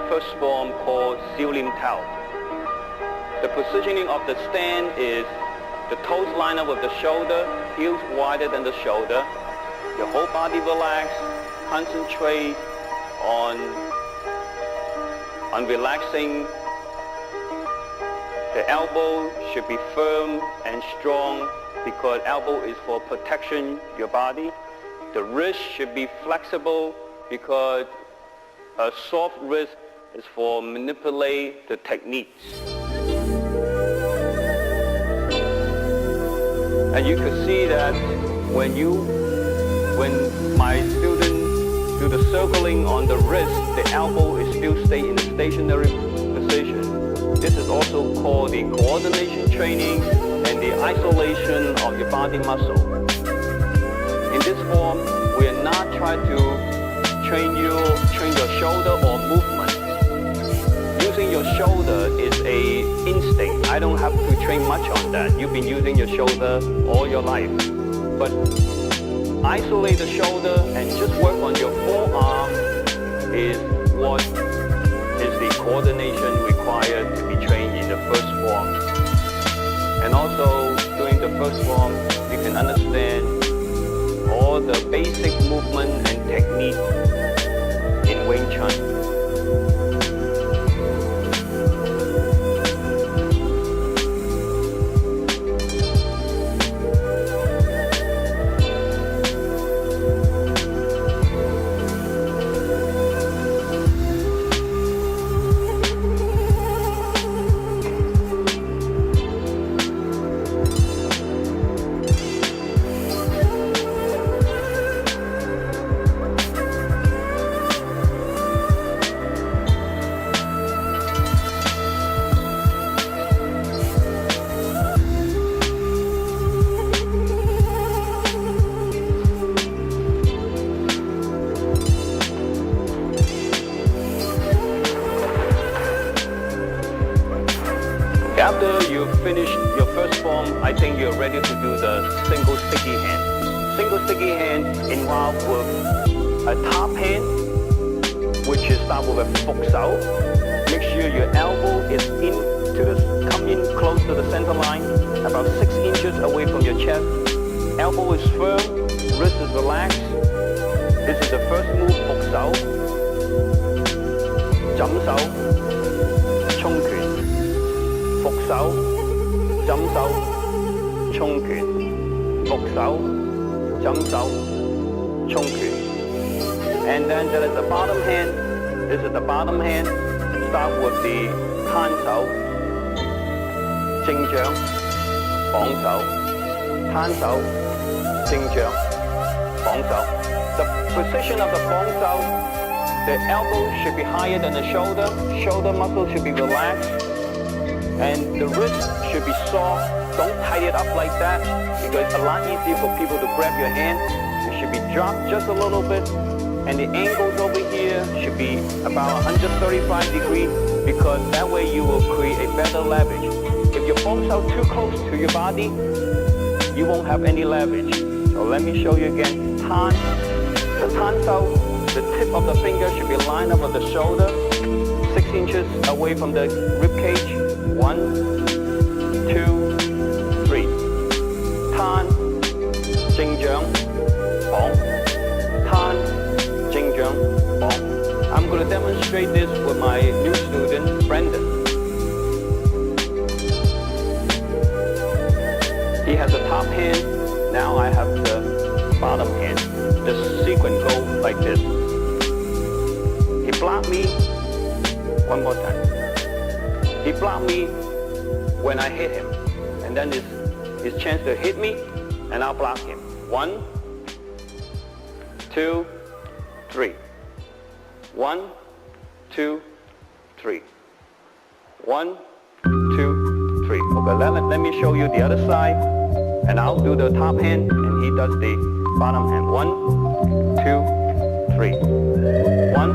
first form called Siu Lim Tao. The positioning of the stand is the toes line up with the shoulder, heels wider than the shoulder. Your whole body relaxed. Concentrate on relaxing. The elbow should be firm and strong because elbow is for protection your body. The wrist should be flexible because a soft wrist is for manipulate the techniques. And you could see that when my students do the circling on the wrist, the elbow is still stay in a stationary position. This is also called the coordination training and the isolation of your body muscle. In this form, we are not trying to train your shoulder or movement. Using your shoulder is a instinct. I don't have to train much on that. You've been using your shoulder all your life. But isolate the shoulder and just work on your forearm is what is the coordination required to be trained in the first form. And also, during the first form, you can understand all the basic movement and technique in Wing Chun. After you finish your first form, I think you're ready to do the single sticky hand. Single sticky hand involves with a top hand, which is start with a Phục Sao. Make sure your elbow is come in close to the center line, about 6 inches away from your chest. Elbow is firm, wrist is relaxed. This is the first move, Phục Sao. Chấm Sao, Chung Quyền. Phục Sao, Chấm Sao, Chung Quyền. Phục Sao, Chấm Sao, Chung Quyền. And then there is the bottom hand. This is the bottom hand. Start with the Tan Sao, Jing Jiang, Bong Sao, Tan Sao, Jing Jiang, Bong Sao. The position of the Bong Sao, the elbow should be higher than the shoulder. Shoulder muscle should be relaxed. And the wrist should be soft. Don't tie it up like that because it's a lot easier for people to grab your hand. It should be dropped just a little bit. And the angles over here should be about 135 degrees because that way you will create a better leverage. If your palms are too close to your body, you won't have any leverage. So let me show you again. Tan. The Tan Sao, the tip of the finger should be lined up with the shoulder, 6 inches away from the rib cage. 1, 2, 3. Tan, Jing Jiang, Bong. Tan, Jing Jiang, Bong. I'm going to demonstrate this with my new student, Brandon. He has a top hand. Now I have the bottom hand. The sequence goes like this. He blocked me. One more time. He blocked me when I hit him. And then his chance to hit me, and I'll block him. 1, 2, 3. 1, 2, 3. 1, 2, 3. Okay, let me show you the other side. And I'll do the top hand, and he does the bottom hand. 1, 2, 3. 1,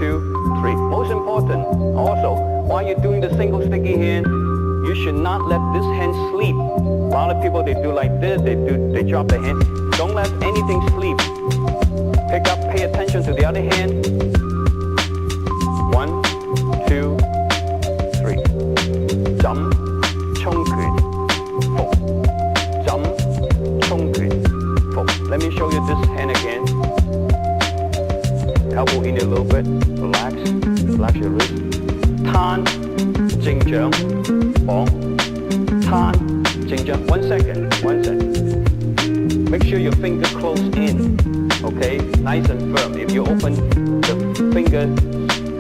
2, 3. Most important, also, while you're doing the single sticky hand, you should not let this hand sleep. A lot of people, they do like this, they drop the hand. Don't let anything sleep. Pick up, pay attention to the other hand. 1, two, three. 枕衝拳伏枕衝拳伏 Let me show you this hand again. Elbow in a little bit. Relax. Relax your wrist. 攤正掌綁攤正掌 1 second. Make sure your finger close in. Okay? Nice and firm. If you open the finger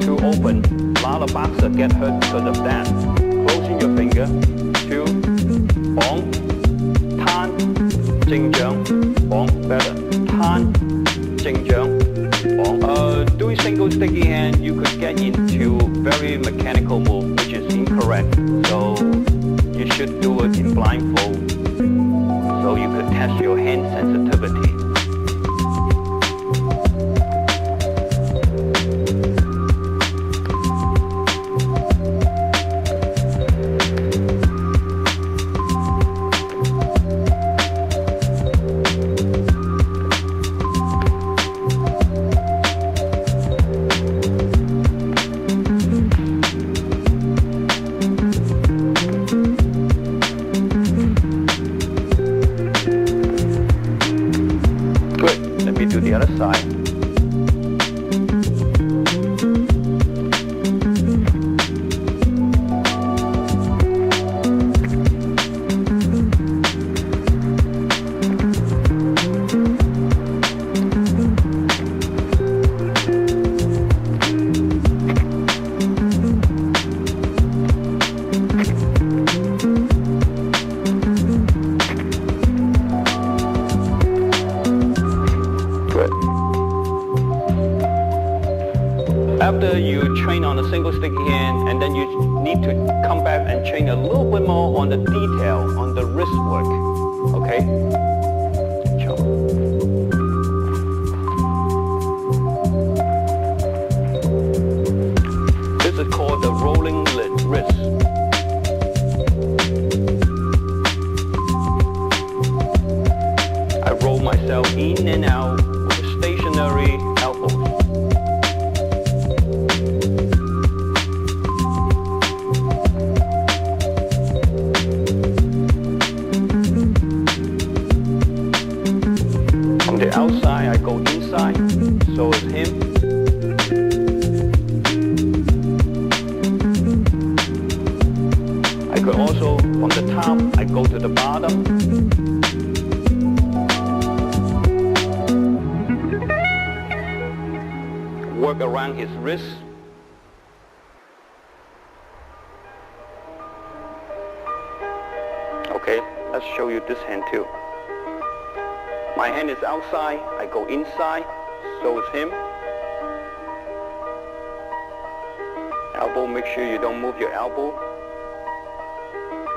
too open, a lot of boxers get hurt because of that. Closing your finger. 2. 綁攤正掌綁 better. 攤正掌綁 Doing single sticky hand, you could get into very mechanical move, which is incorrect. So you should do it in blindfold, so you could test your hand sensitivity. To the other side. After you train on a single sticky hand, and then you need to come back and train a little bit more on the detail, on the wrist work. Okay? This is called the rolling wrist. I roll myself in and out with a stationary elbow. From the outside, I go inside, so is him. I could also, from the top, I go to the bottom. Work around his wrist. Okay, let's show you this hand too. My hand is outside, I go inside, so is him. Elbow, make sure you don't move your elbow.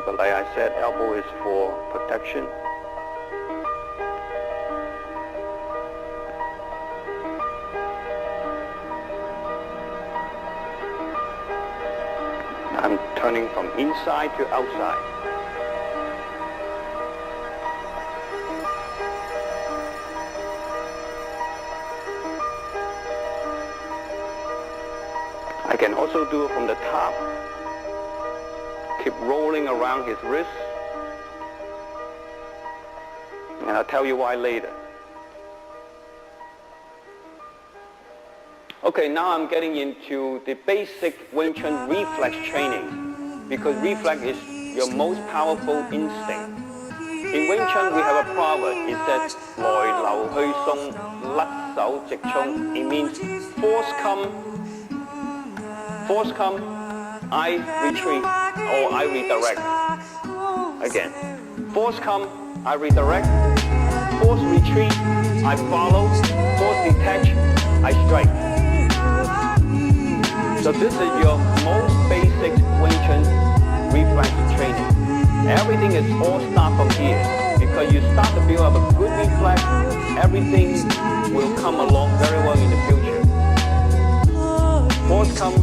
But like I said, elbow is for protection. I'm turning from inside to outside. I can also do it from the top. Keep rolling around his wrist. And I'll tell you why later. Okay, now I'm getting into the basic Wing Chun reflex training, because reflex is your most powerful instinct. In Wing Chun, we have a proverb. It says, 來流去送，甩手直衝. It means force come, I retreat, or I redirect. Again, force come, I redirect. Force retreat, I follow. Force detach, I strike. So this is your most basic Wing Chun reflex training. Everything is all start from here. Because you start to build up a good reflex, everything will come along very well in the future. Force come,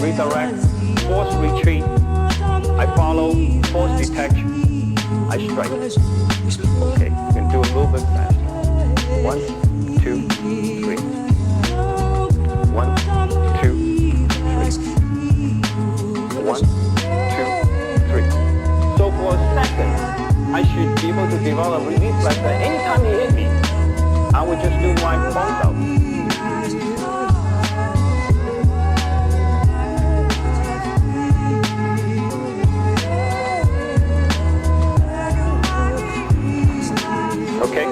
redirect. Force retreat, I follow. Force detach, I strike. Okay, you can do a little bit faster. 1, 2, 3. 1, 2, 3. second, I should be able to develop reflex that anytime he hit me, I would just do my bounce out. Okay,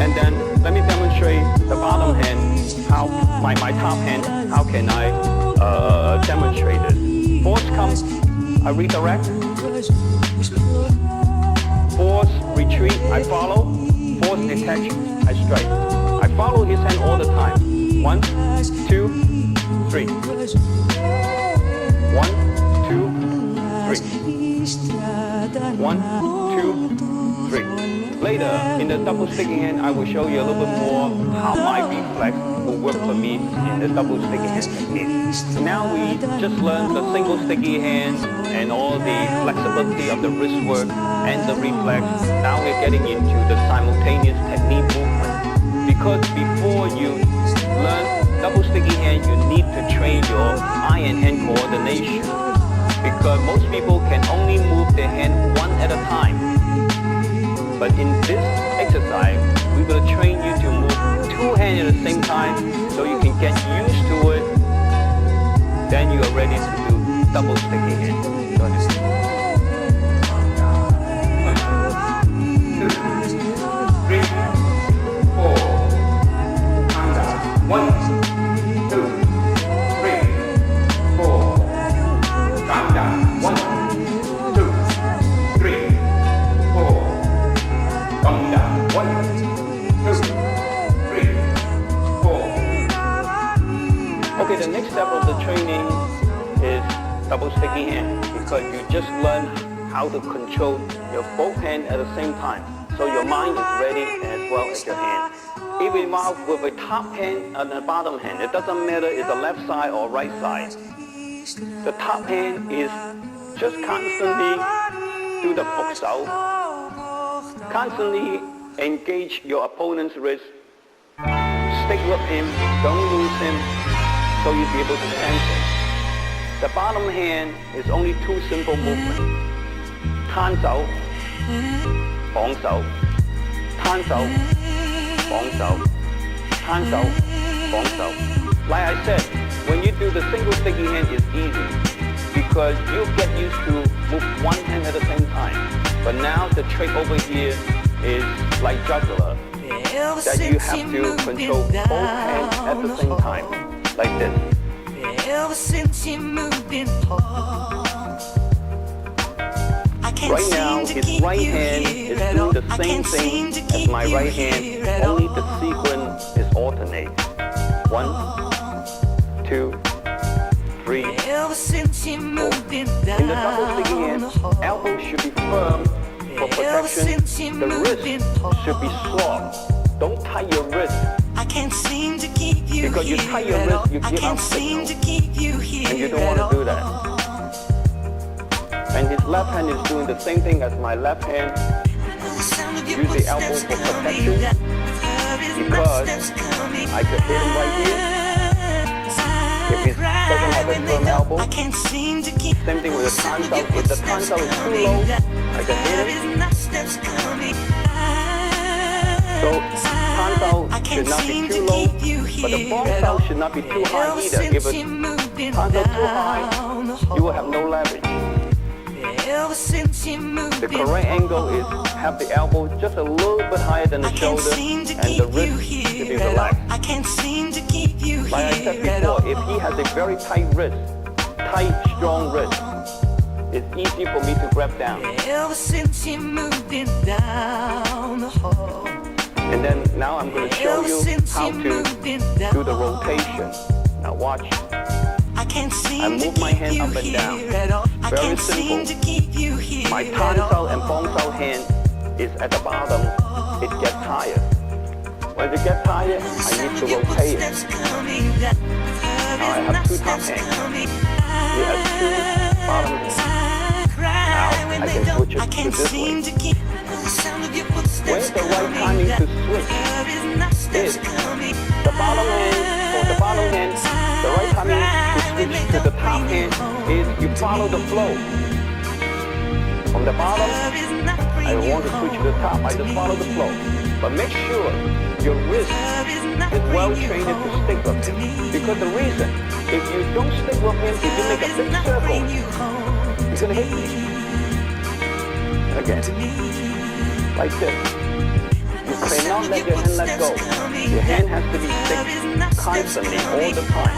and then let me demonstrate the bottom hand, how my top hand, how can I demonstrate it. Force comes, I redirect. Force retreat, I follow. Force detach, I strike. I follow his hand all the time. 1, 2, 3. 1, 2, 3. 1, 2, 3. Later, in the double sticky hand, I will show you a little bit more how my reflex will work for me in the double sticky hand technique. Now we just learned the single sticky hand and all the flexibility of the wrist work and the reflex. Now we're getting into the simultaneous technique movement. Because before you learn double sticky hand, you need to train your eye and hand coordination. Because most people can only move their hand one at a time. But in this exercise, we're going to train you to move two hands at the same time so you can get used to it. Then you are ready to do double sticky hand. Go ahead. 1, 2, 3, 4. Calm down. 1, 2, 3, 4. Calm down. 1, 2, 3, 4. Calm down. 1, 2, 3, 4. Okay, the next step of the training is double sticky hand, because you just learn how to control your both hands at the same time. So your mind is ready as well as your hand. If you involve with a top hand and a bottom hand, it doesn't matter if it's the left side or right side. The top hand is just constantly do the box out. Constantly engage your opponent's wrist. Stick with him, don't lose him, so you'll be able to sense him. The bottom hand is only two simple movements. 攤手,綁手,攤手,綁手,攤手,綁手. Like I said, when you do the single sticky hand, it's easy because you get used to move one hand at the same time. But now the trick over here is like juggler, that you have to control both hands at the same time, like this. Ever since you moved in Right now, his right hand is doing the same thing as my right hand, only the sequence is alternate. 1, 2, 3, 4. In the double sticky hand, elbow should be firm for protection. The wrist should be soft. Don't tie your wrist. I can't seem to keep you because you tie your wrist, you give out signal, and you don't want to do that. And his left hand is doing the same thing as my left hand. Use the elbow for protection, because I could hit him right here. If he doesn't have a firm elbow, same thing with the tansao. If the tansao is too low, I can hit him. So tansao should not be too low, but the bongsao should not be too high either. If it's tansao too high, you will have no leverage. The correct angle is have the elbow just a little bit higher than the shoulder, and the wrist should be relaxed. Like I said before, if he has a very tight wrist, tight, strong wrist, it's easy for me to grab down. And then now I'm going to show you how to do the rotation. Now watch. I move my hand up and down. Very simple. My tansao and bongsao hand is at the bottom. It gets tired. When it gets tired, I need to rotate it. Now I have two top hands. We have two bottom hands. Now I can switch it to this way. When's the right timing to switch? Is the bottom hand, for the bottom hand, the right timing to switch to the top hand is you follow the flow. From the bottom, love is not I bringing want to switch to the top. I just follow the flow. But make sure your wrist is well trained to stick with him. Because the reason, if you don't stick with him, if you make a big circle, he's going to hit me. Again. Like this. You cannot let your hand let go. Your hand has to be stick constantly, all the time.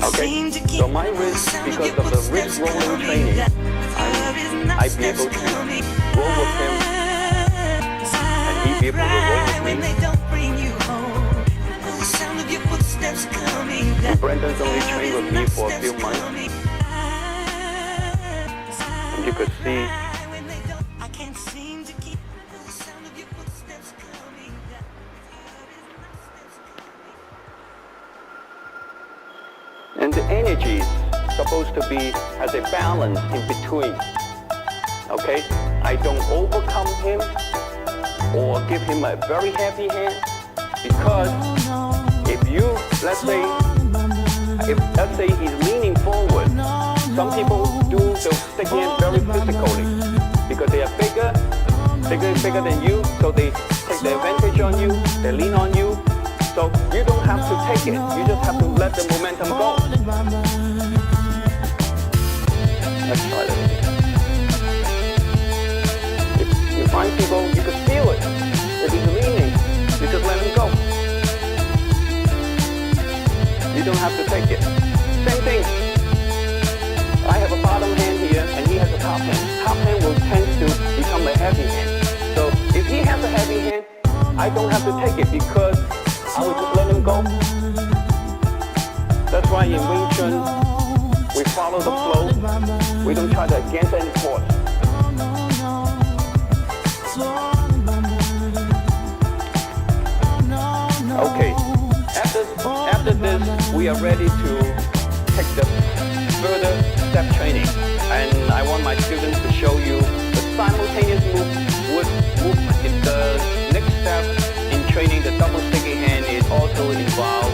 Okay, so my wrist, because of the wrist rolling training, I'd be able to roll with him, and he'd be able to roll with me. And Brendan's only trained with me for a few months. And you could see and the energy is supposed to be as a balance in between. Okay? I don't overcome him or give him a very heavy hand, because if you, let's say he's leaning forward, some people do the stick hand very physically because they are bigger than you, so they take the advantage on you, they lean on you. So you don't have to take it. You just have to let the momentum go. Let's try that again. If you find people, you can feel it. If he's leaning, you just let him go. You don't have to take it. Same thing. I have a bottom hand here, and he has a top hand. Top hand will tend to become a heavy hand. So if he has a heavy hand, I don't have to take it because I would just let him go. That's why in Wing Chun, we follow the flow. We don't try to against any force. Okay, after this, we are ready to take the further step training. And I want my students to show you the simultaneous movement. It's the next step in training the double sticky hand. It also involves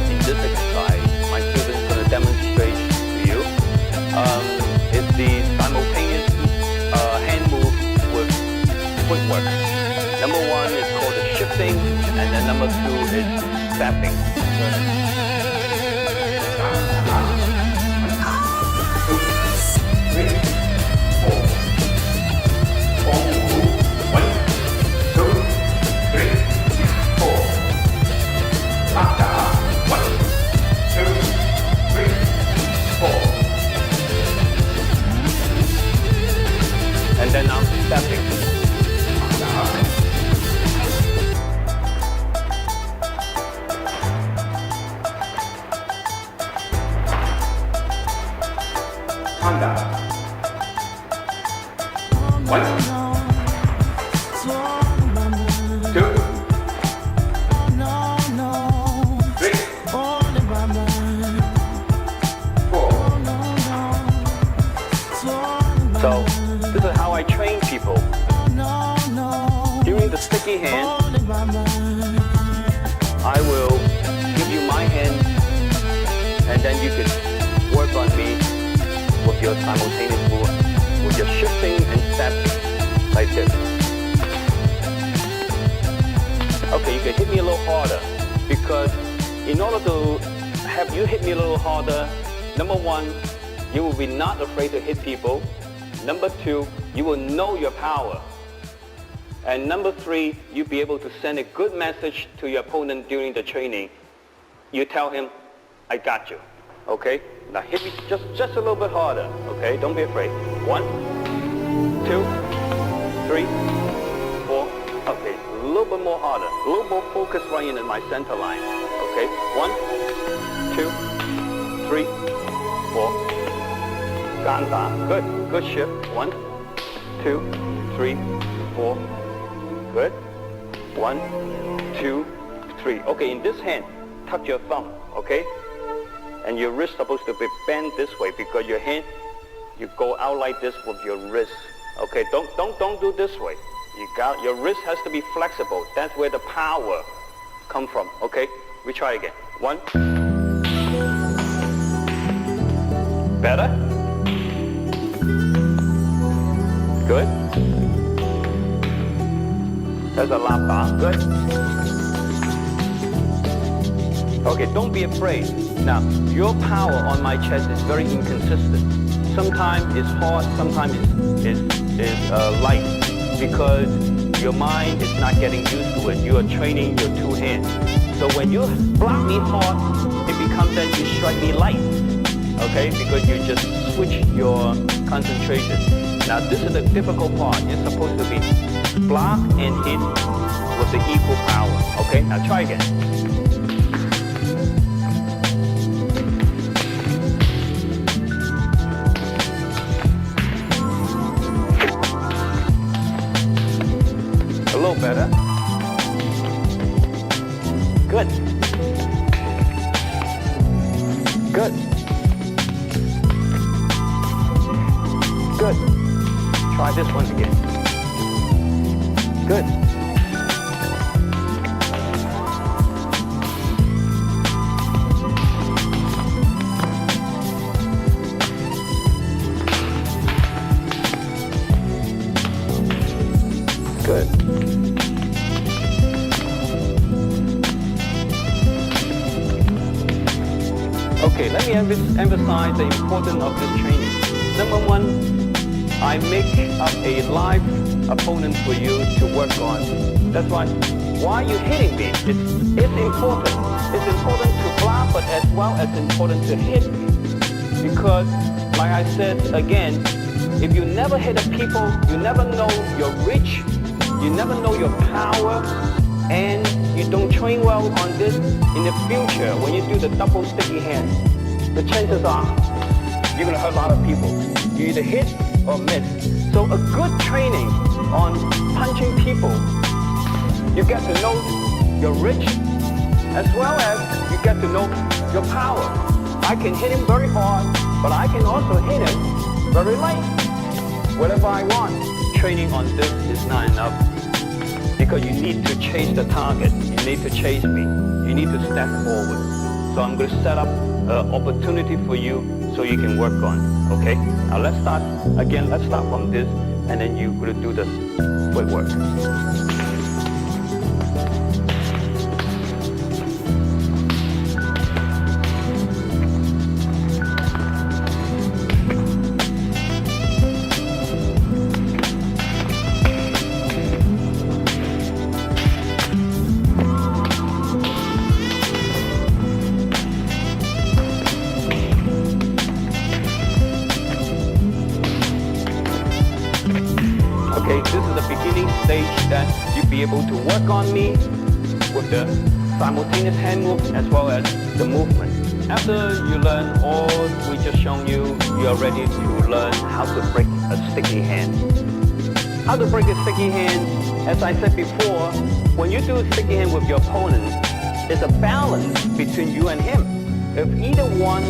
in this exercise. My students going to demonstrate to you. It's the simultaneous hand move with footwork. Number one is called the shifting, and then number two is stepping. And then I'm stepping. One, two, three, four. So this is how I train people. During the sticky hand, I will give you my hand, and then you can work on me with your simultaneous movement, with your shifting and stepping, like this. Okay, you can hit me a little harder, because in order to have you hit me a little harder, number one, you will be not afraid to hit people. Number two, you will know your power. And number three, you'll be able to send a good message to your opponent during the training. You tell him, I got you. Okay? Now hit me just a little bit harder. Okay? Don't be afraid. 1, 2, 3, 4. Okay, a little bit more harder. A little more focus right in my center line. Okay? 1, 2, 3, 4. Ganda. Good. Good shift. 1, 2, 3, 4. Good. 1, 2, 3. Okay, in this hand, tuck your thumb. Okay? And your wrist supposed to be bent this way, because your hand, you go out like this with your wrist. Okay? Don't do this way. Your wrist has to be flexible. That's where the power come from. Okay? We try again. 1. Better? Good. There's a lap bar. Good. Okay, don't be afraid. Now, your power on my chest is very inconsistent. Sometimes it's hard, sometimes it's light, because your mind is not getting used to it. You are training your two hands. So when you block me hard, it becomes that you strike me light. Okay, because you just switch your concentration. Now this is the difficult part. You're supposed to be block and hit with the equal power. Okay, now try again. A little better. Good. Good. Good. Try this one again. Good. Good. Okay, let me emphasize the importance of this training. Number one, I make up a live opponent for you to work on. That's why you're hitting me. It's important. It's important to block, but as well as important to hit me. Because, like I said again, if you never hit a people, you never know your reach, you never know your power, and you don't train well on this in the future, when you do the double sticky hand, the chances are you're going to hurt a lot of people. You either hit or miss. So a good training on punching people, you get to know your reach, as well as you get to know your power. I can hit him very hard, but I can also hit him very light, whatever I want. Training on this is not enough, because you need to chase the target. You need to chase me. You need to step forward. So I'm going to set up an opportunity for you so you can work on. Okay? Now let's start again. Let's start from this, and then you're going to do the footwork. Okay, this is the beginning stage that you'll be able to work on me with the simultaneous hand move as well as the movement. After you learn all we just shown you, you are ready to learn how to break a sticky hand. How to break a sticky hand, as I said before, when you do a sticky hand with your opponent, it's a balance between you and him. If either one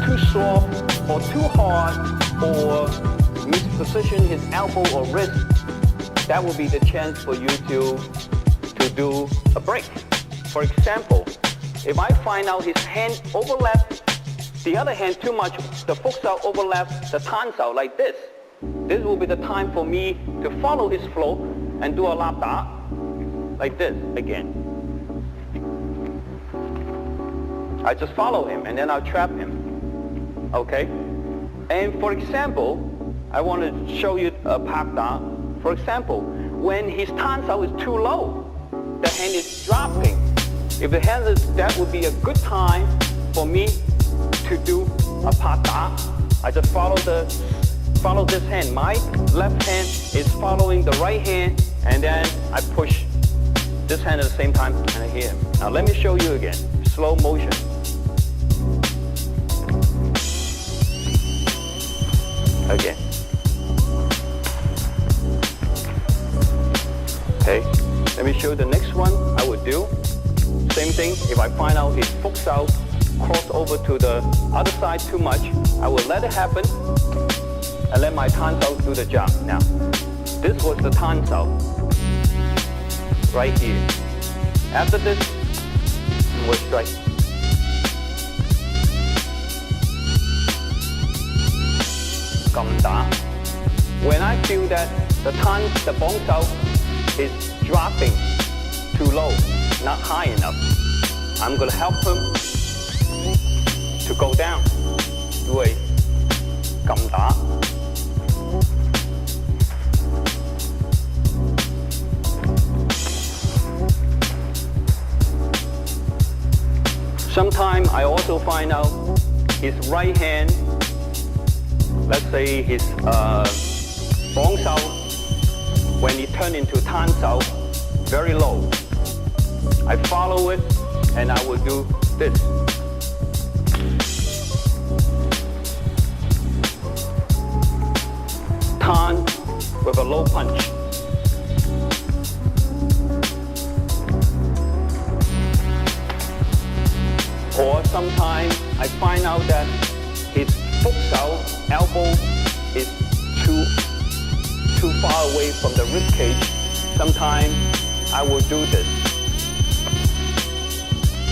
too soft or too hard or misposition his elbow or wrist, that will be the chance for you to do a break. For example, if I find out his hand overlaps the other hand too much, the futsal overlaps the tansao like this. This will be the time for me to follow his flow and do a lap da like this again. I just follow him and then I'll trap him. Okay? And for example, I want to show you a pak da. For example, when his tansao is too low, the hand is dropping. If the hand is, that would be a good time for me to do a pak da. I just follow this hand. My left hand is following the right hand, and then I push this hand at the same time and I hit him. Now let me show you again. Slow motion. Again. Okay, let me show you the next one I would do. Same thing, if I find out his futsal cross over to the other side too much, I will let it happen and let my tansao do the job. Now, this was the tansao right here. After this, we'll strike. 撳打. When I feel that the bóng手 is dropping too low, not high enough, I'm going to help him to go down. 因為撳打. Sometimes I also find out his right hand, let's say his 防守, when he turn into 攤手, very low. I follow it and I will do this. Tan with a low punch. Or sometimes I find out that his 腹手 elbow is too far away from the rib cage. Sometimes I will do this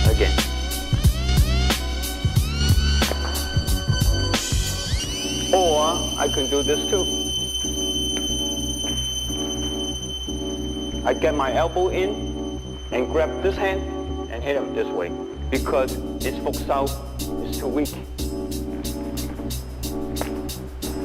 again. Or I can do this too. I get my elbow in and grab this hand and hit him this way because his 腹手 is too weak.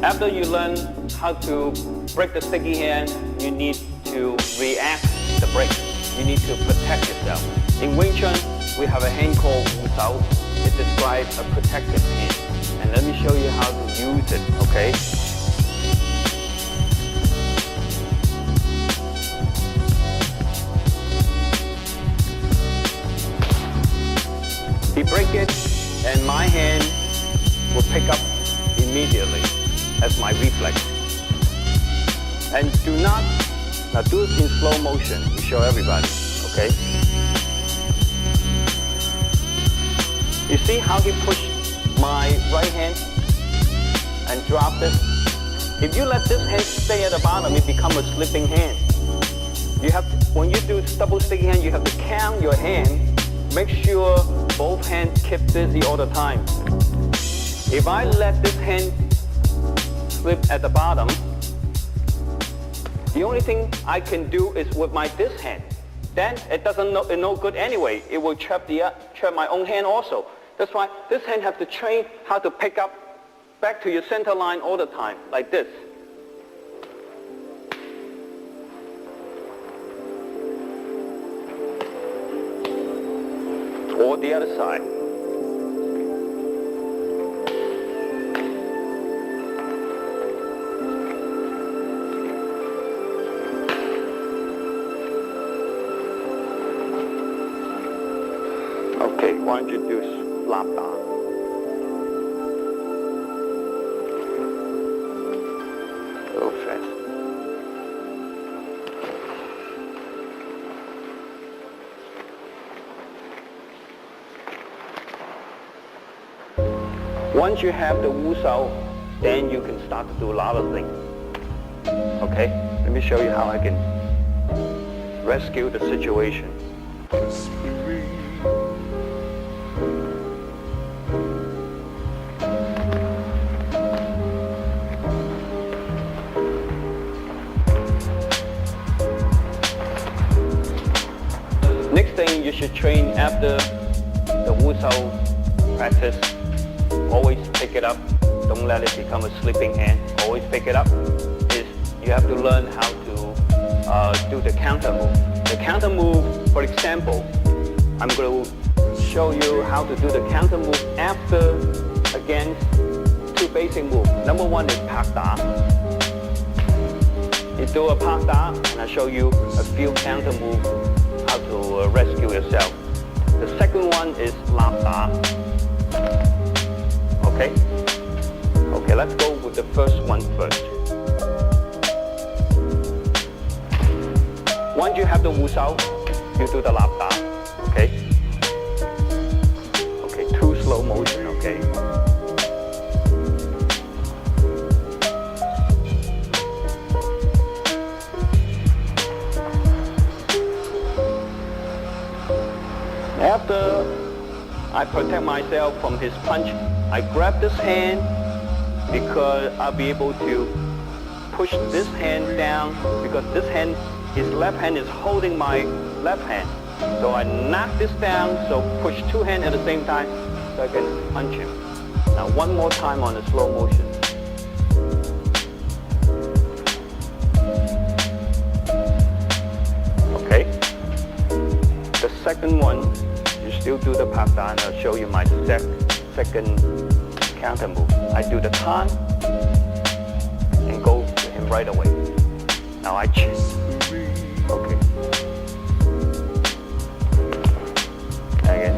After you learn how to break the sticky hand, you need to react the break. You need to protect yourself. In Wing Chun, we have a hand called Wu Sao. It describes a protective hand. And let me show you how to use it, okay? He break it, and my hand will pick up immediately as my reflex. And do not, now do it in slow motion to show everybody, okay? You see how he pushed my right hand and dropped it? If you let this hand stay at the bottom, it becomes a slipping hand. You have to, when you do double sticky hand, you have to count your hand. Make sure both hands keep busy all the time. If I let this hand slip at the bottom, the only thing I can do is with this hand. Then it doesn't no good anyway. It will trap my own hand also. That's why this hand have to train how to pick up back to your center line all the time, like this. Or the other side. Okay, why don't you do slap down? A little fast. Once you have the Wu Sao, then you can start to do a lot of things. Okay, let me show you how I can rescue the situation. Next thing you should train after the Wu Sao practice. Always pick it up. Don't let it become a slipping hand. Always pick it up. Is you have to learn how to do the counter move. The counter move, for example, I'm going to show you how to do the counter move after against two basic moves. Number one is Pak Da. You do a Pak Da, and I show you a few counter moves how to rescue yourself. The second one is Lap Da. Okay? Okay, let's go with the first one first. Once you have the Wu Sao, you do the Lap Da. Okay? Okay, too slow motion, okay? After I protect myself from his punch, I grab this hand because I'll be able to push this hand down because this hand, his left hand is holding my left hand. So I knock this down, so push two hands at the same time so I can punch him. Now one more time on the slow motion. Okay. The second one, you still do the Papda, and I'll show you my second counter move. I do the turn and go to him right away. Now I chin. Okay. Again.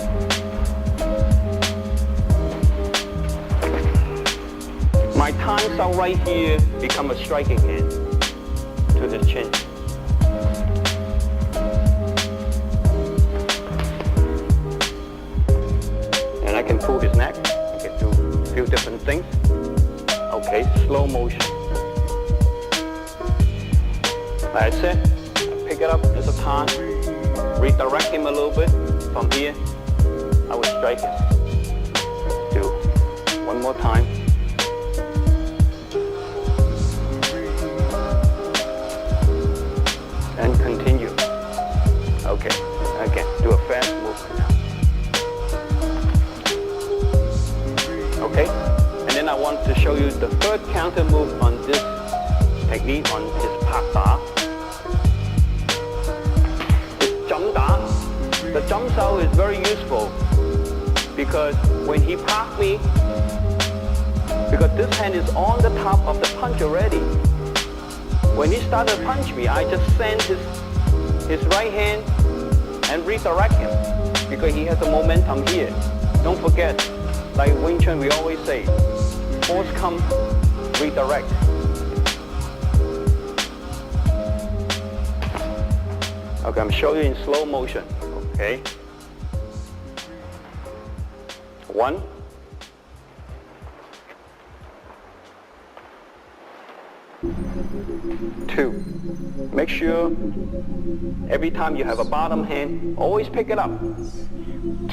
My turns out right here become a striking hand to the chin. And I can pull his neck. I can do a few different things. Okay, slow motion. Like I said, I pick it up as a turn, redirect him a little bit. From here, I will strike him. Do one more time. And continue. Okay, again, do a fast movement now. Okay, and then I want to show you the third counter move on this technique, on his Papda. It's Jump Da. The jump sao is very useful because when he popped me, because this hand is on the top of the punch already. When he started to punch me, I just send his right hand and redirect him because he has the momentum here. Don't forget, like Wing Chun, we always say, force come, redirect. Okay, I'm showing you in slow motion. Okay. 1. 2. Make sure every time you have a bottom hand, always pick it up.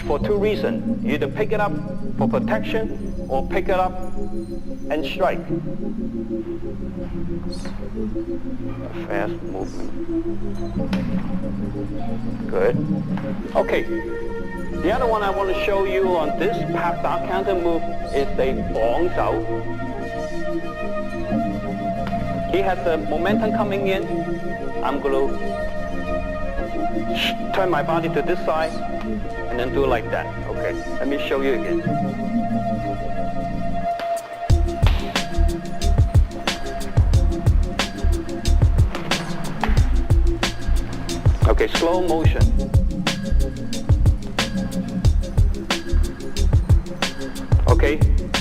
For two reasons. You either pick it up for protection or pick it up and strike. A fast movement. Good. Okay. The other one I want to show you on this Papda counter move is the Bong Sao. He has the momentum coming in. I'm going to turn my body to this side and then do it like that. Okay, let me show you again. Okay, slow motion. Okay,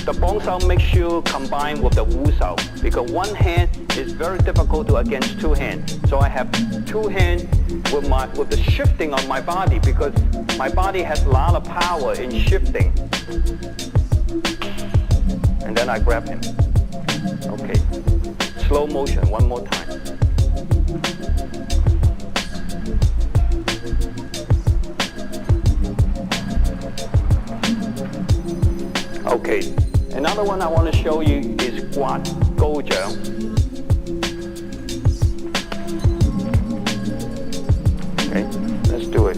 the Bong Sao makes you combine with the Wu Sao because one hand is very difficult to against two hands. So I have two hands with the shifting of my body because my body has a lot of power in shifting. And then I grab him. Okay, slow motion, one more time. Okay, another one I want to show you is Guat Goja. Okay, let's do it.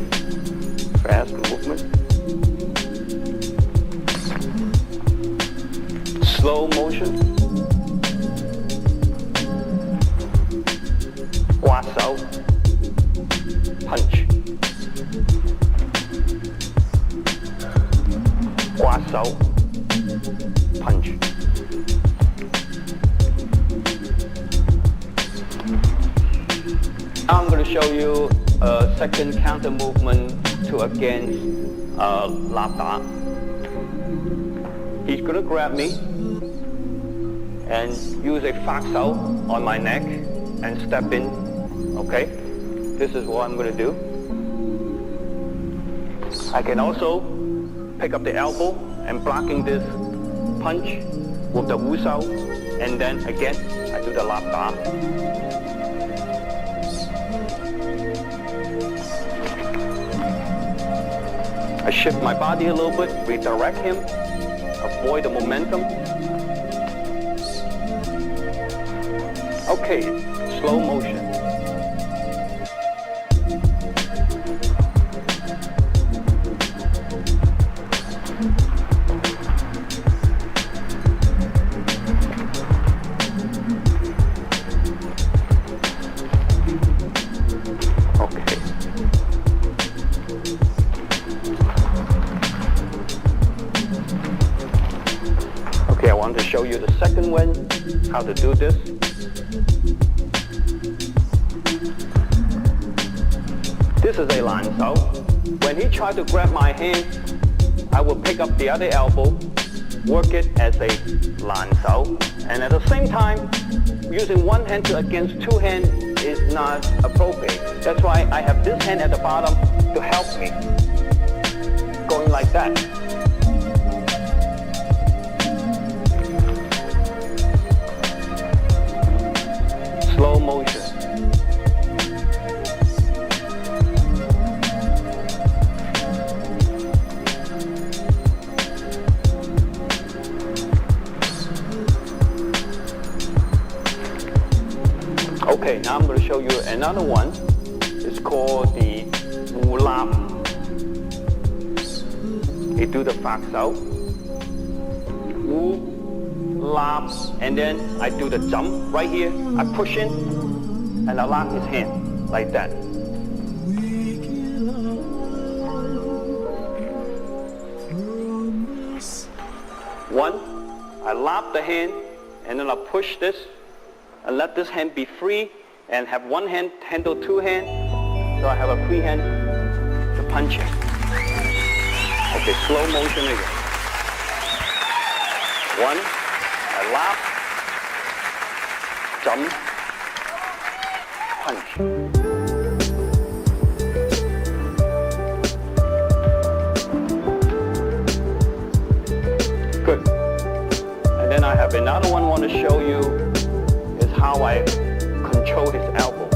Fast movement. Slow motion. Guat Sao. Punch. Guat Sao. Punch. Now I'm going to show you a second counter movement to against Lap Da. He's going to grab me and use a Fak Sao on my neck and step in. Okay, this is what I'm going to do. I can also pick up the elbow and blocking this punch with the Wu Sao, and then again I do the Lap Da. I shift my body a little bit, redirect him, avoid the momentum, Okay, slow motion. Okay. Okay, I want to show you the second one, how to do this. This is a lan sao. When he tried to grab my hand, I will pick up the other elbow, work it as a lan sao, and at the same time, using one hand to against two hands is not appropriate. That's why I have this hand at the bottom to help me. Going like that. Slow motion. Okay, now I'm going to show you another one. It's called the Wu Lap. You do the Fak Sao. Wu Lap, and then I do the jump right here. I push in, and I lock his hand like that. One, I lap the hand, and then I push this, and let this hand be free, and have one hand handle two hands, so I have a free hand to punch him. Okay, slow motion again. One, I lap, jump, punch. Good. And then I have another one I want to show you is how I control his elbow.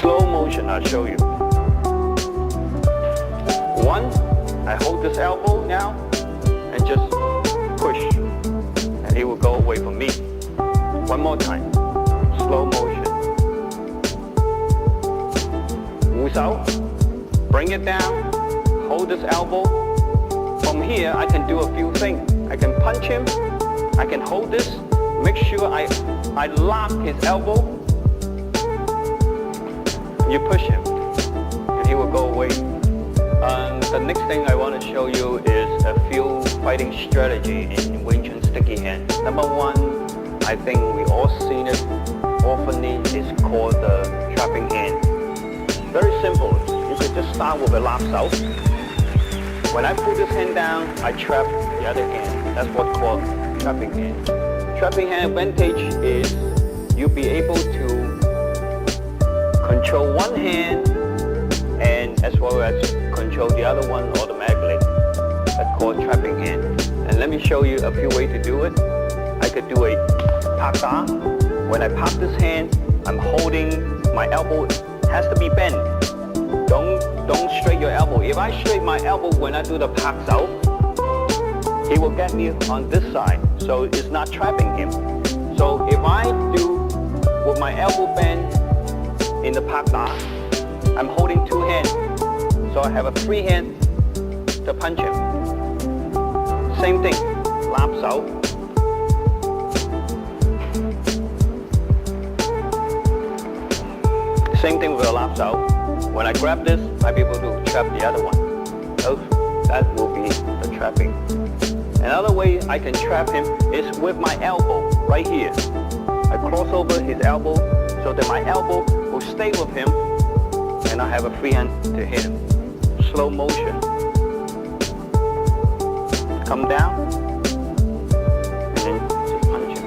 Slow motion, I'll show you. One, I hold this elbow now and just push, and he will go away from me. One more time, slow motion. Wu Sao, bring it down, hold this elbow. From here, I can do a few things. I can punch him, I can hold this, make sure I lock his elbow. You push him, and he will go away. The next thing I want to show you is a few fighting strategy in Wing Chun sticky hand. Number one, I think we all seen it often, is called the trapping hand. Very simple. You could just start with a lap sao. When I put this hand down, I trap the other hand. That's what's called trapping hand. Trapping hand advantage is you'll be able to control one hand and as well as control the other one automatically. That's called trapping hand. And let me show you a few ways to do it. I could do a pak da. When I pop this hand, I'm holding my elbow. Has to be bent. Don't straight your elbow. If I straight my elbow when I do the pak sao, he will get me on this side. So it's not trapping him. So if I do with my elbow bent in the pak da, I'm holding two hands. So I have a free hand to punch him. Same thing, lap sao. Same thing with a lap sao. When I grab this, I'll be able to trap the other one. So that will be the trapping. Another way I can trap him is with my elbow right here. I cross over his elbow so that my elbow will stay with him and I have a free hand to hit him. Slow motion. Come down and then just punch him.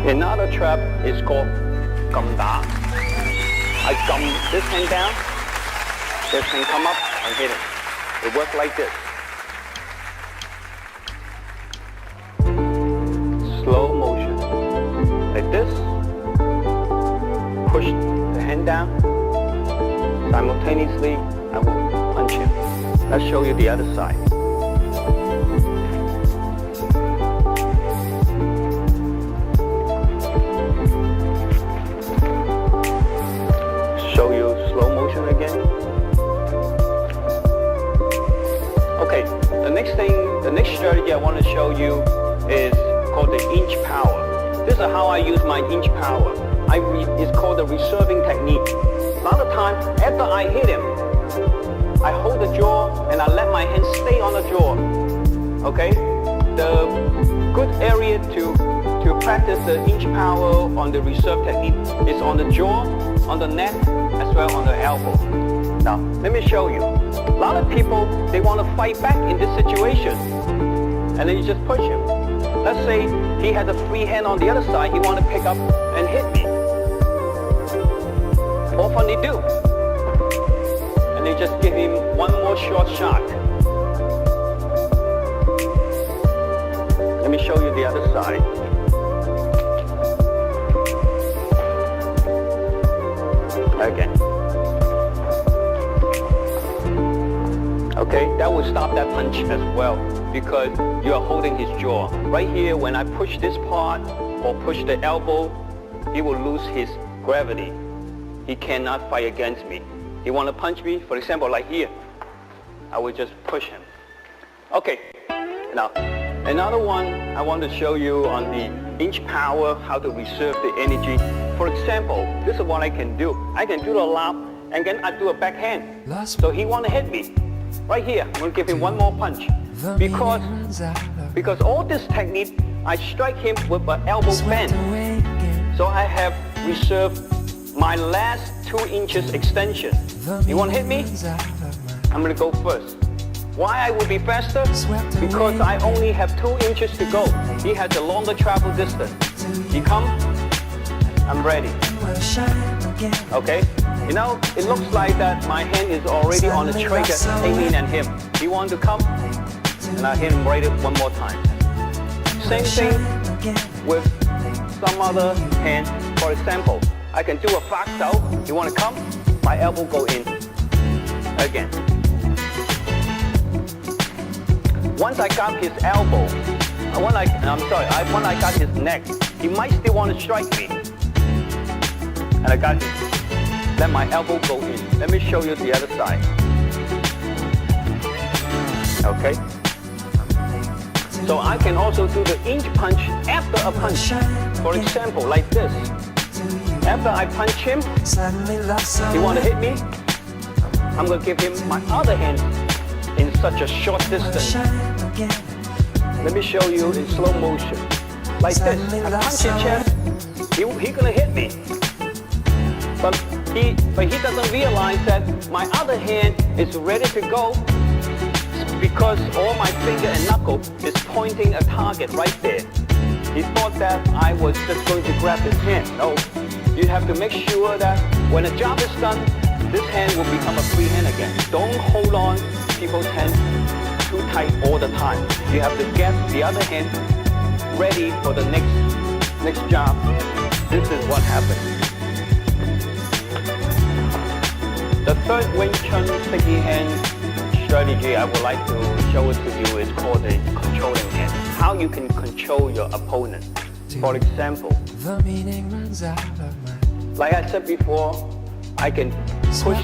Another trap is called gum da. I gum this hand down, this hand come up and hit it. It works like this. Slow motion. Like this. Push the hand down. Simultaneously, I will punch him. Let's show you the other side. Show you slow motion again. Okay, the next strategy I want to show you is called the inch power. This is how I use my inch power. It's called the reserving technique. A lot of times, after I hit him, I hold the jaw and I let my hand stay on the jaw. Okay? The good area to practice the inch power on the reserve technique is on the jaw, on the neck, as well on the elbow. Now, let me show you. A lot of people, they want to fight back in this situation. And then you just push him. Let's say he has a free hand on the other side, he want to pick up and hit me. Often they do. And they just give him one more short shot. Let me show you the other side. Again. Okay, that will stop that punch as well because you are holding his jaw. Right here, when I push this part or push the elbow, he will lose his gravity. He cannot fight against me. He want to punch me, for example, like here. I will just push him. Okay, now another one I want to show you on the inch power, how to reserve the energy. For example, this is what I can do. I can do the lob and then I do a backhand. So he want to hit me. Right here, I'm going to give him one more punch. Because all this technique, I strike him with an elbow bend. So I have reserved my last 2 inches extension. You want to hit me? I'm going to go first. Why I will be faster? Because I only have 2 inches to go. He has a longer travel distance. He come, I'm ready. Okay? You know, it looks like that my hand is already on the trigger aiming at him. He want to come, and I hit him right one more time. Same thing with some other hand. For example, I can do a fast out. You want to come? My elbow go in. Again. Once I got his elbow, when I got his neck, he might still want to strike me. And I got it. Let my elbow go in. Let me show you the other side. Okay? So I can also do the inch punch after a punch. For example, like this. After I punch him, he want to hit me, I'm going to give him my other hand in such a short distance. Let me show you in slow motion. Like this. I punch his chest, he going to hit me. But he doesn't realize that my other hand is ready to go because all my finger and knuckle is pointing a target right there. He thought that I was just going to grab his hand. No, you have to make sure that when the job is done, this hand will become a free hand again. Don't hold on people's hand too tight all the time. You have to get the other hand ready for the next job. This is what happens. The third Wing Chun sticky hand strategy I would like to show it to you is called the controlling hand. How you can control your opponent. For example, like I said before, I can push,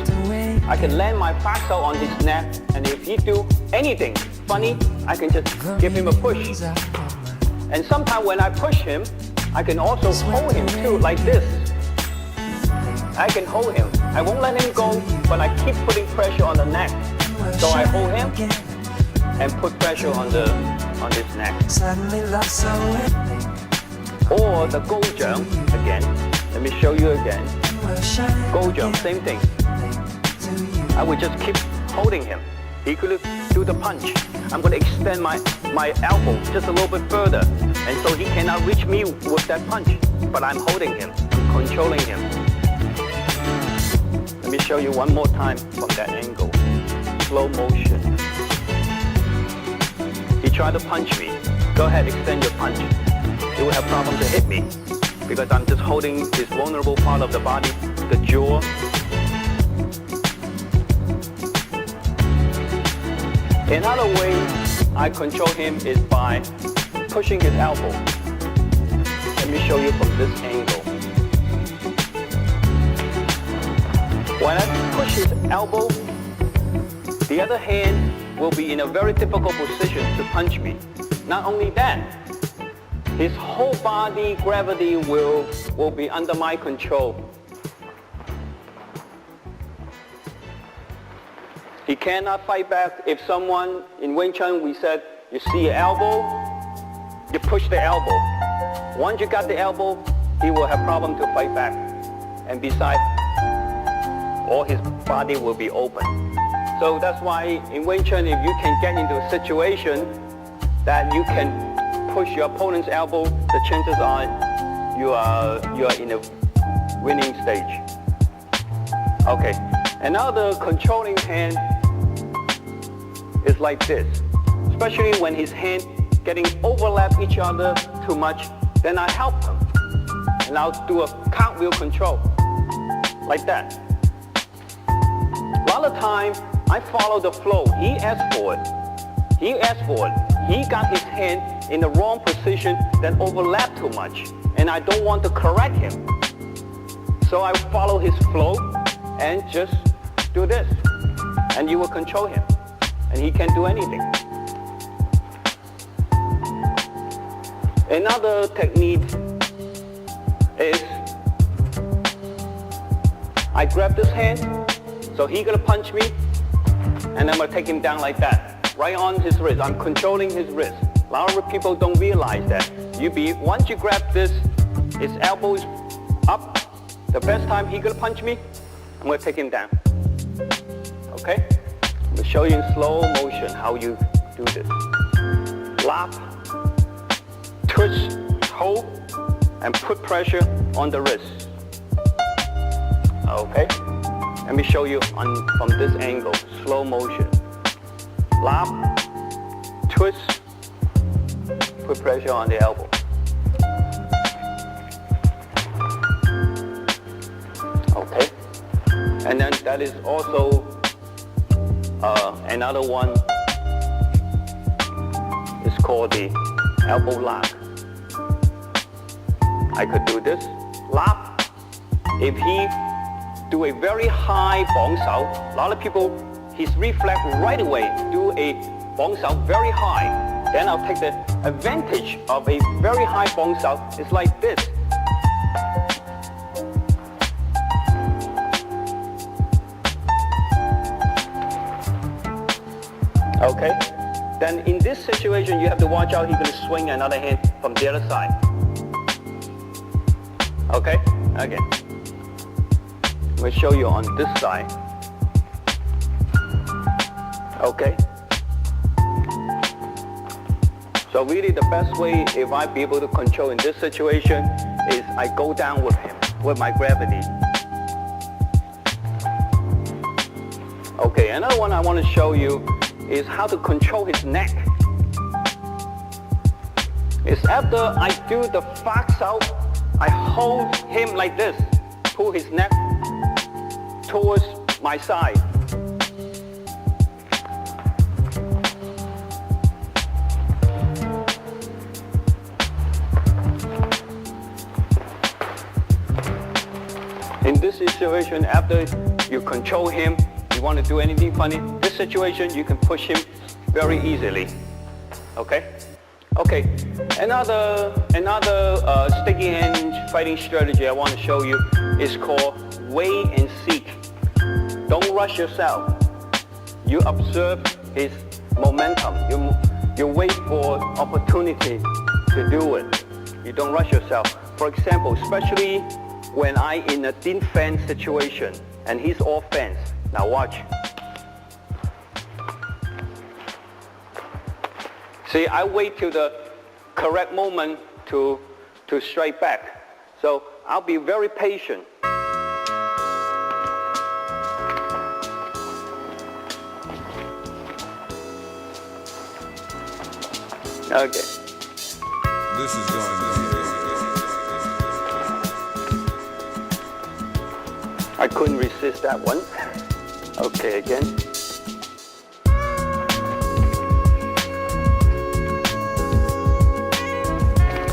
I can land my fast out on his neck, and if he do anything funny, I can just give him a push. And sometimes when I push him, I can also hold him too, like this. I can hold him. I won't let him go, but I keep putting pressure on the neck. So I hold him and put pressure on his neck. Or the Gojang again. Let me show you again. Gojang, same thing. I will just keep holding him. He could do the punch. I'm going to extend my elbow just a little bit further, and so he cannot reach me with that punch. But I'm holding him, I'm controlling him. Let me show you one more time from that angle. Slow motion. he tried to punch me. Go ahead, extend your punch. He will have problem to hit me because I'm just holding this vulnerable part of the body, the jaw. Another way I control him is by pushing his elbow. Let me show you from this angle. When I push his elbow, the other hand will be in a very difficult position to punch me. Not only that, his whole body gravity will be under my control. He cannot fight back. If someone in Wing Chun, we said, you see your elbow, you push the elbow. Once you got the elbow, he will have problem to fight back. And besides, all his body will be open. So that's why in Wing Chun, if you can get into a situation that you can push your opponent's elbow, the chances are you are in a winning stage. Okay, another controlling hand is like this. Especially when his hand getting overlap each other too much, then I help him. And I'll do a cartwheel control, like that. A lot of time, I follow the flow. He asked for it. He asked for it. He got his hand in the wrong position, then overlap too much. And I don't want to correct him. So I follow his flow and just do this. And you will control him. And he can't do anything. Another technique is I grab this hand, so he's gonna punch me, and I'm gonna take him down like that, right on his wrist. I'm controlling his wrist. A lot of people don't realize that. Once you grab this, his elbow is up. The best time he's gonna punch me, I'm gonna take him down. Okay? I'm gonna show you in slow motion how you do this. Lap, twist, hold, and put pressure on the wrist. Okay? Let me show you from this angle, slow motion. Lap, twist, put pressure on the elbow. Okay? And then that is also another one is called the elbow lock. I could do this, lap. If he do a very high bong sao, a lot of people, his reflex right away do a bong sao very high. Then I'll take the advantage of a very high bong sao. It's like this. Okay? Then in this situation, you have to watch out. He's going to swing another hand from the other side. Okay? Again. We'll show you on this side. Okay? So really the best way, if I be able to control in this situation, is I go down with him, with my gravity. Okay, another one I want to show you is how to control his neck. It's after I do the fax out, I hold him like this, pull his neck towards my side. In this situation, after you control him, you want to do anything funny, this situation you can push him very easily. Okay? Okay, another sticky hand fighting strategy I want to show you is called wait and seek. Don't rush yourself. You observe his momentum. You wait for opportunity to do it. You don't rush yourself. For example, especially when I in a defense situation and he's offense. Now watch. See, I wait till the correct moment to strike back. So I'll be very patient. Okay. This is going to I couldn't resist that one. Okay, again.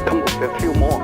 Come up with a few more.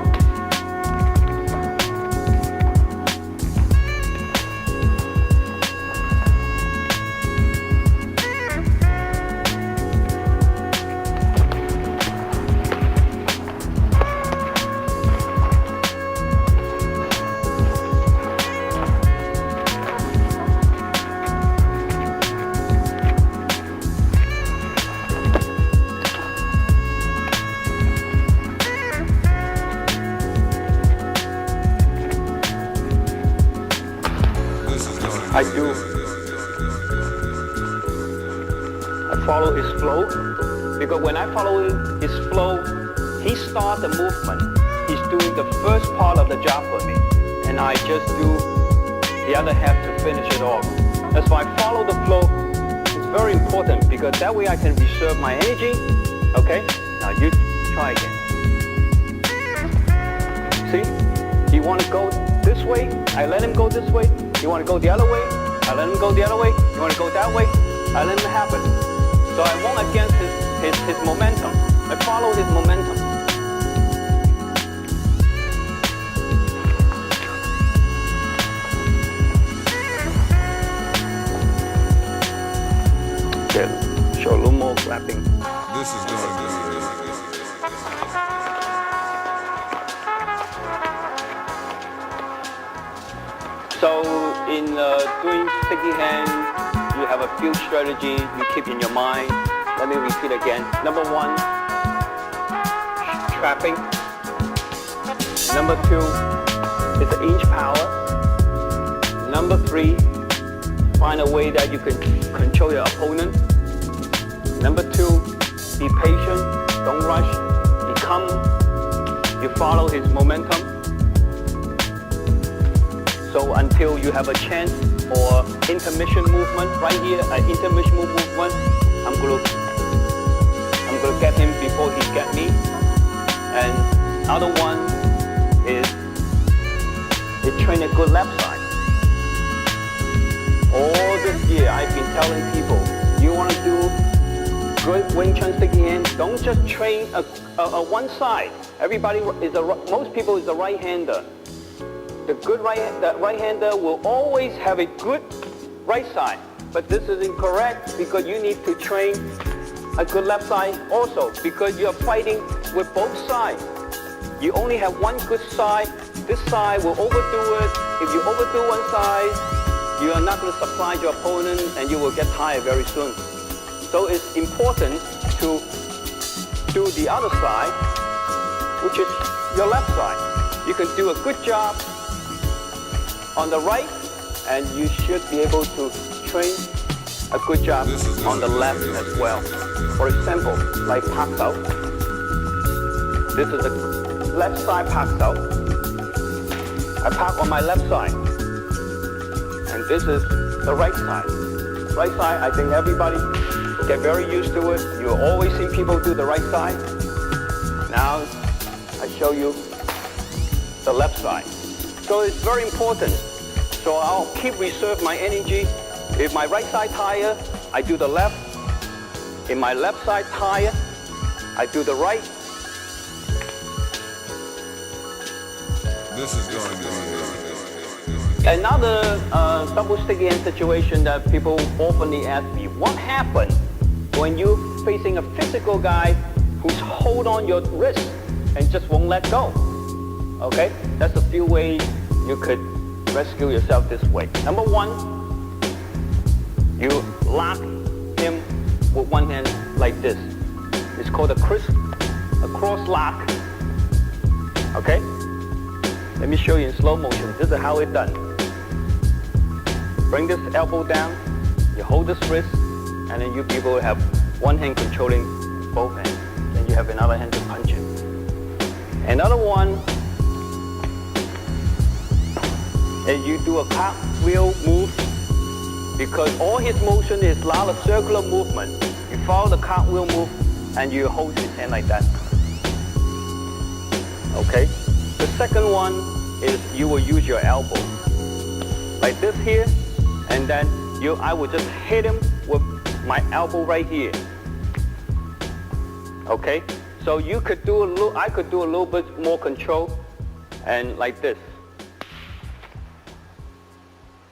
I do. I follow his flow because when I follow his flow, he starts the movement. He's doing the first part of the job for me, and I just do the other half to finish it off. That's why I follow the flow. It's very important because that way I can reserve my energy. Okay? Now you try again. See? You want to go this way? I let him go this way. You want to go the other way? I let him go the other way. You want to go that way? I let him happen. So I won't against his momentum. I follow his momentum. Okay, show a little more clapping. This is going to So in doing sticky hand, you have a few strategies you keep in your mind. Let me repeat again. Number one, trapping. Number two is the inch power. Number three, find a way that you can control your opponent. Number two, be patient, don't rush, be calm. You follow his momentum. So until you have a chance or intermission movement, right here, an intermission movement, I'm gonna get him before he get me. And other one is train a good left side. All this year I've been telling people, you want to do good Wing Chun sticky hand, don't just train a one side. Most people is a right-hander. The right-hander will always have a good right side, but this is incorrect because you need to train a good left side also because you're fighting with both sides. You only have one good side. This side will overdo it. If you overdo one side, you are not going to surprise your opponent and you will get tired very soon. So it's important to do the other side, which is your left side. You can do a good job on the right, and you should be able to train a good job on the left as well. For example, like Pak Sao. This is the left side Pak Sao. I park on my left side. And this is the right side. Right side, I think everybody get very used to it. You always see people do the right side. Now, I show you the left side. So it's very important. So I'll keep reserve my energy. If my right side tire, I do the left. If my left side tire, I do the right. This is going to Another double sticky hand situation that people often ask me, what happens when you're facing a physical guy who's hold on your wrist and just won't let go? Okay, that's a few ways you could rescue yourself this way. Number one, you lock him with one hand like this. It's called a cross lock. Okay? Let me show you in slow motion. This is how it's done. Bring this elbow down, you hold this wrist, and then you people have one hand controlling both hands. Then you have another hand to punch it. Another one, and you do a cartwheel move because all his motion is a lot of circular movement. You follow the cartwheel move and you hold his hand like that. Okay? The second one is you will use your elbow. Like this here, and then I will just hit him with my elbow right here. Okay? So you could do I could do a little bit more control, and like this.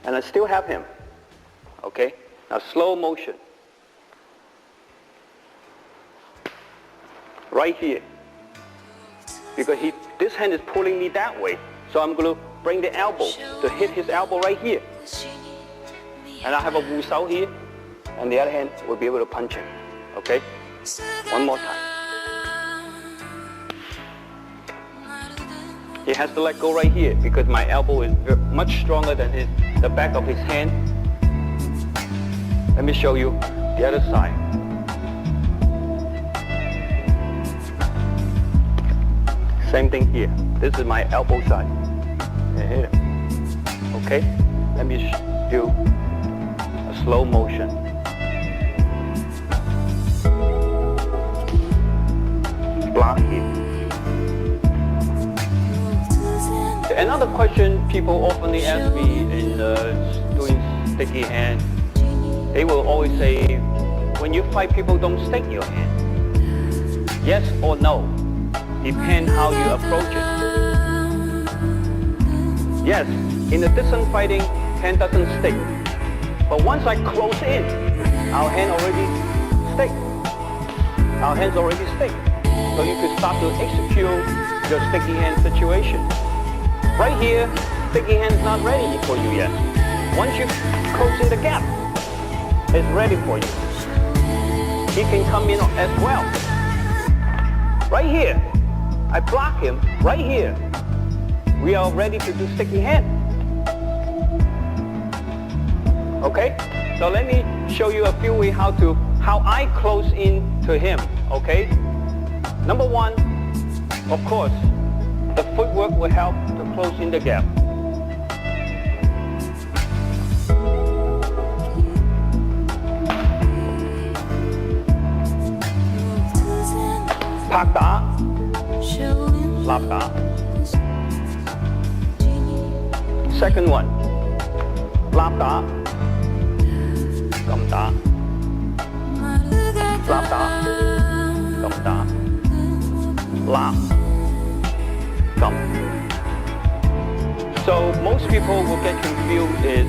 And I still have him. Okay? Now slow motion. Right here. Because this hand is pulling me that way. So I'm going to bring the elbow to hit his elbow right here. And I have a Wu Sao here, and the other hand will be able to punch him. Okay? One more time. He has to let go right here because my elbow is much stronger than the back of his hand. Let me show you the other side. Same thing here. This is my elbow side. Hit him. Okay? Let me do a slow motion. Block here. Another question people often ask me in doing sticky hand, they will always say, when you fight, people don't stick your hand. Yes or no? Depends how you approach it. Yes, in the distance fighting, hand doesn't stick. But once I close in, our hand already stick. Our hands already stick. So you can start to execute your sticky hand situation. Right here, sticky hand is not ready for you yet. Once you close in the gap, it's ready for you. He can come in as well. Right here, I block him right here. We are ready to do sticky hand. Okay? So let me show you a few ways how I close in to him. Okay? Number one, of course, the footwork will help to close in the gap. Pak đá, lap đá. Second one, lap đá, cầm đá. Lap đá, cầm đá. Lap, cầm. So most people will get confused is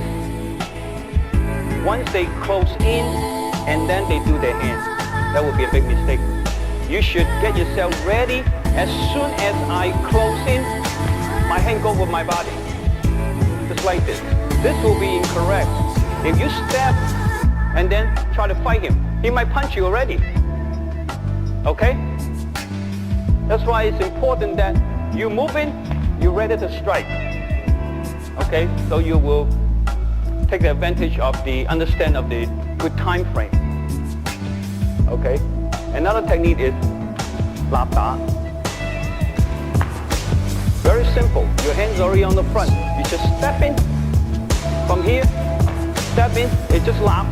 once they close in and then they do their hands. That would be a big mistake. You should get yourself ready as soon as I close in, my hand go with my body. Just like this. This will be incorrect. If you step and then try to fight him, he might punch you already. Okay? That's why it's important that you move in, you're ready to strike. Okay? So you will take the advantage of the understand of the good time frame. Okay? Another technique is lap đá. Very simple. Your hand's already on the front. You just step in from here, step in, it just lap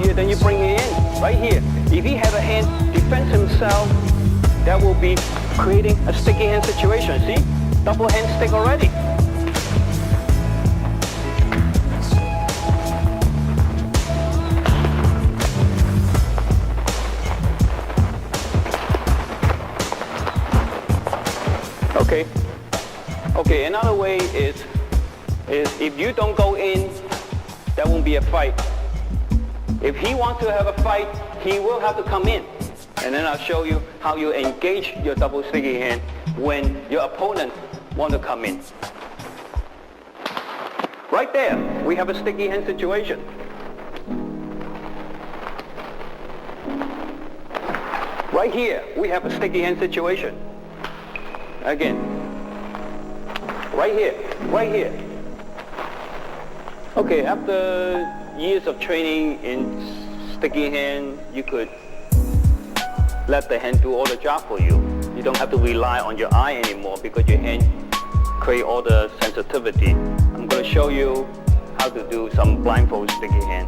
here, then you bring it in, right here. If he have a hand defend himself, that will be creating a sticky hand situation. See? Double hand stick already. Okay, another way is if you don't go in, that won't be a fight. If he wants to have a fight, he will have to come in. And then I'll show you how you engage your double sticky hand when your opponent wants to come in. Right there, we have a sticky hand situation. Right here, we have a sticky hand situation. Again. Right here. Okay, after years of training in sticky hand, you could let the hand do all the job for you. You don't have to rely on your eye anymore because your hand create all the sensitivity. I'm going to show you how to do some blindfold sticky hand.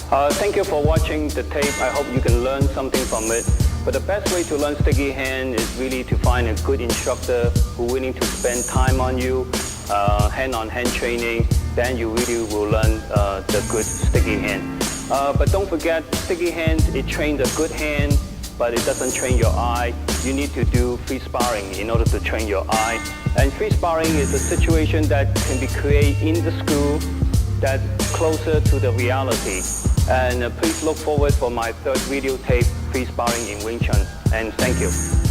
Thank you for watching the tape. I hope you can learn something from it. But the best way to learn sticky hand is really to find a good instructor who is willing to spend time on you, hand-on-hand training. Then you really will learn the good sticky hand. But don't forget, sticky hand, it trains a good hand, but it doesn't train your eye. You need to do free sparring in order to train your eye. And free sparring is a situation that can be created in the school that's closer to the reality. And please look forward for my third video tape, Free Sparring in Wing Chun. And thank you.